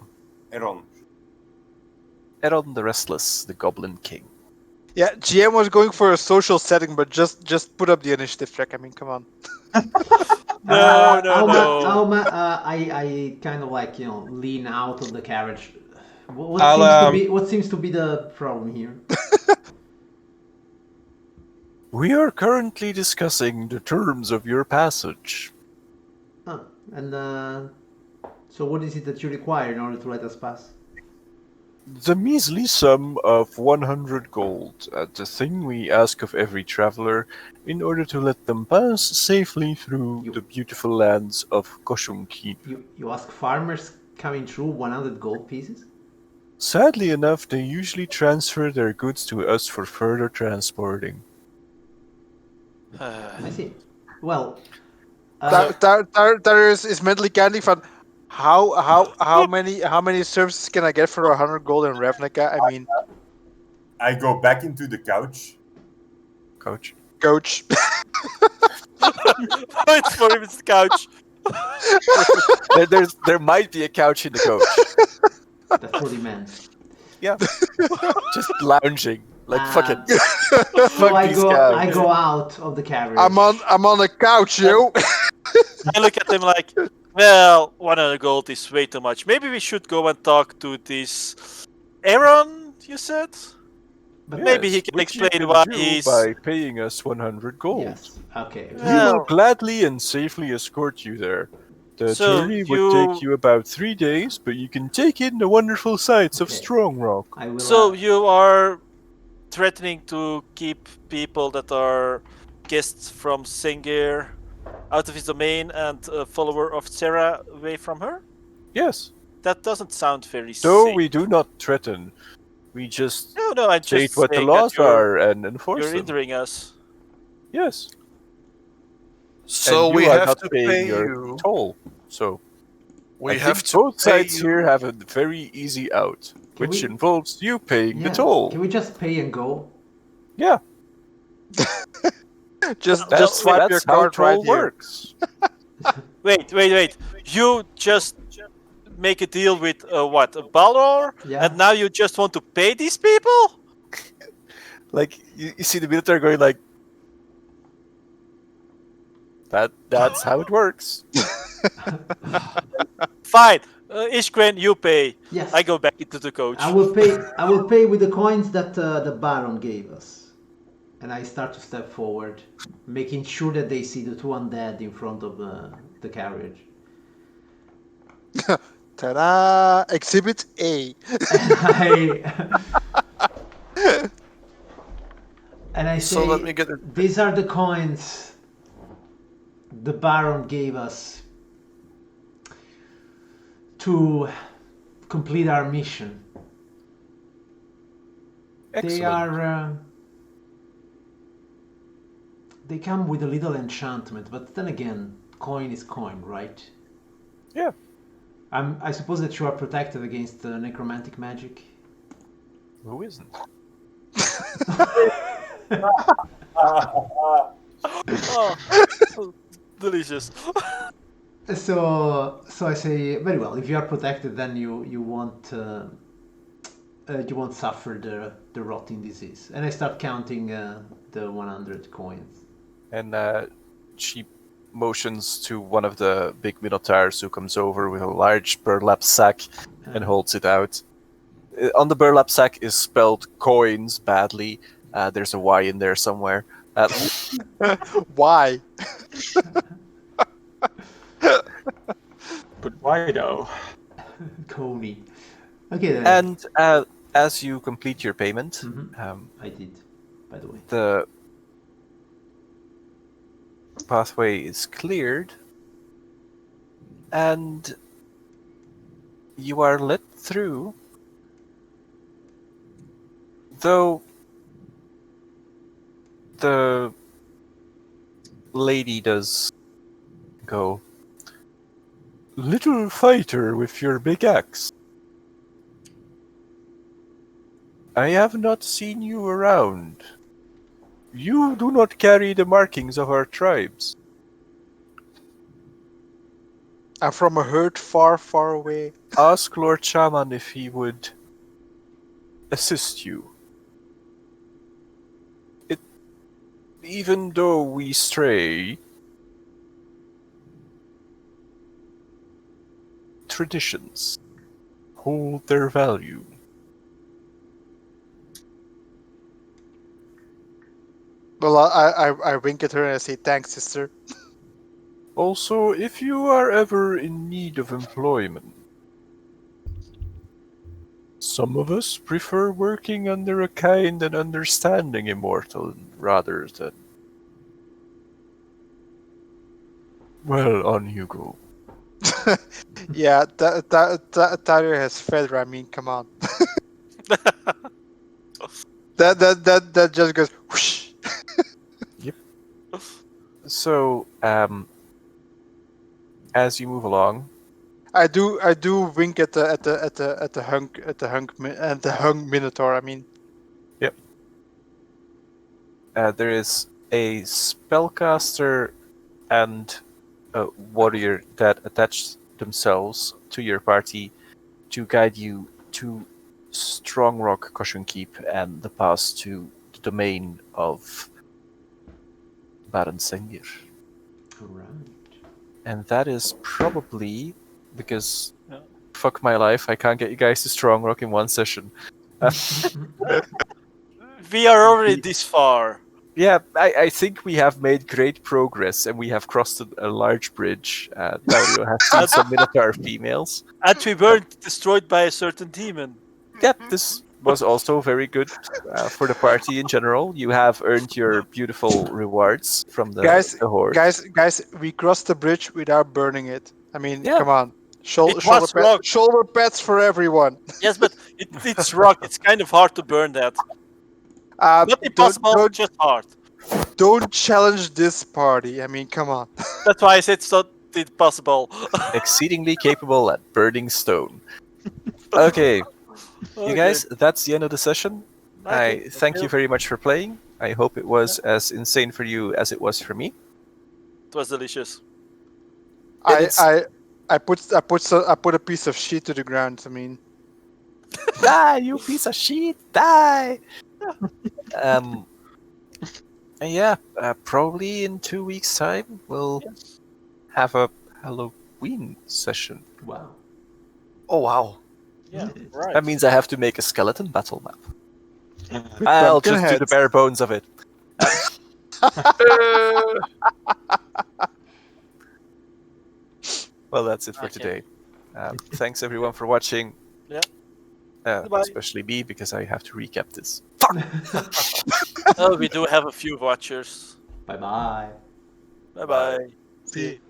Eron. Eron the Restless, the Goblin King. Yeah, GM was going for a social setting, but just put up the initiative check. I mean, come on. no. I kind of like lean out of the carriage. What I'll, seems to be the problem here? We are currently discussing the terms of your passage. And so what is it that you require in order to let us pass? The measly sum of 100 gold, the thing we ask of every traveler in order to let them pass safely through You- the beautiful lands of Koshunkin. You ask farmers coming through 100 gold pieces? Sadly enough, they usually transfer their goods to us for further transporting. I see. Well, There is mentally counting from how many services can I get for 100 gold in Ravnica? I mean, I go back into the couch. Coach. coach. It's for his couch. There might be a couch in the coach. that's for the man. Just lounging. Like, fuck it. So Fuck I these go cows. out of the carriage. I'm on a couch, yo. I look at him like, well, 100 gold is way too much. Maybe we should go and talk to this Aaron, you said? But Maybe he Yes, can which you explain can why do he's... by paying us 100 gold. Yes. Okay. We Well- will gladly and safely escort you there. The So journey would take you about 3 days, but you can take in the wonderful sights of Okay. Strong Rock. I will. So you are threatening to keep people that are guests from Sengir out of his domain and a follower of Sarah away from her? Yes, That doesn't sound very though safe. we do not threaten. We just No, I'm state just what the saying laws that are and enforce you're them. hindering us. Yes. So and you we are have not to paying pay your you. toll. So We I have think to both pay sides you. here have a very easy out, Can which we- involves you paying the Yeah. toll. Can we just pay and go? Yeah, Just that's, swipe that's your how card toll right here. works. Wait. You just make a deal with what? A Balrog? Yeah. And now you just want to pay these people? Like you see the military going like that's how it works. Fine. Ishgren, you pay. Yes. I go back into the coach. I will pay. I will pay with the coins that the Baron gave us, and I start to step forward, making sure that they see the two undead in front of the carriage. Ta-da! Exhibit A. And I say, So let me get it. these are the coins the Baron gave us to complete our mission. Excellent. They are. They come with a little enchantment, but then again, coin is coin, right? Yeah. I suppose that you are protected against necromantic magic. Who isn't? Oh, delicious. So I say, very well. If you are protected, then you won't suffer the rotting disease. And I start counting the 100 coins. And she motions to one of the big minotaurs who comes over with a large burlap sack and holds it out. On the burlap sack is spelled coins badly. There's a Y in there somewhere. Why? But why though? Coney. Okay then. And as you complete your payment, I did, by the way. the pathway is cleared, and you are let through. Though the lady does go, "Little fighter with your big axe. I have not seen you around. You do not carry the markings of our tribes. I'm from a herd far, far away. Ask Lord Shaman if he would assist you. Even though we stray, traditions hold their value." Well, I wink at her and I say, thanks, sister. Also, if you are ever in need of employment, some of us prefer working under a kind and understanding immortal rather than. Well, on you go. Yeah, Tyler has fed. I mean, come on. That just goes whoosh. So, as you move along, I do wink at the hung minotaur. I mean, there is a spellcaster and a warrior that attach themselves to your party to guide you to Strongrock Koshun Keep and the pass to the domain of Baron Sengir. Alright. And that is probably because Yeah. fuck my life, I can't get you guys to Strongrock in one session. We are already this far. Yeah, I think we have made great progress and we have crossed a large bridge. Dario has seen some Minotaur females. And we weren't destroyed by a certain demon. Yeah, this was also very good for the party in general. You have earned your beautiful rewards from the horde. guys, we crossed the bridge without burning it. I mean, Yeah. come on, It was rock. shoulder pads for everyone. Yes, but it's rock. It's kind of hard to burn that. Not impossible, just hard. Don't challenge this party. I mean, come on. That's why I said it's not impossible. Exceedingly capable at burning stone. Okay, you guys, that's the end of the session. I thank you very much for playing. I hope it was as insane for you as it was for me. It was delicious. I put a piece of shit to the ground. I mean, Die, you piece of shit! Die! And yeah, probably in 2 weeks' time we'll have a Halloween session. Wow. Oh wow. Yeah, right. That means I have to make a skeleton battle map. I'll just do the bare bones of it. Well, that's it for today. Thanks everyone for watching. Yeah. Goodbye. Especially me, because I have to recap this. Oh, we do have a few watchers. Bye bye. Bye bye. see.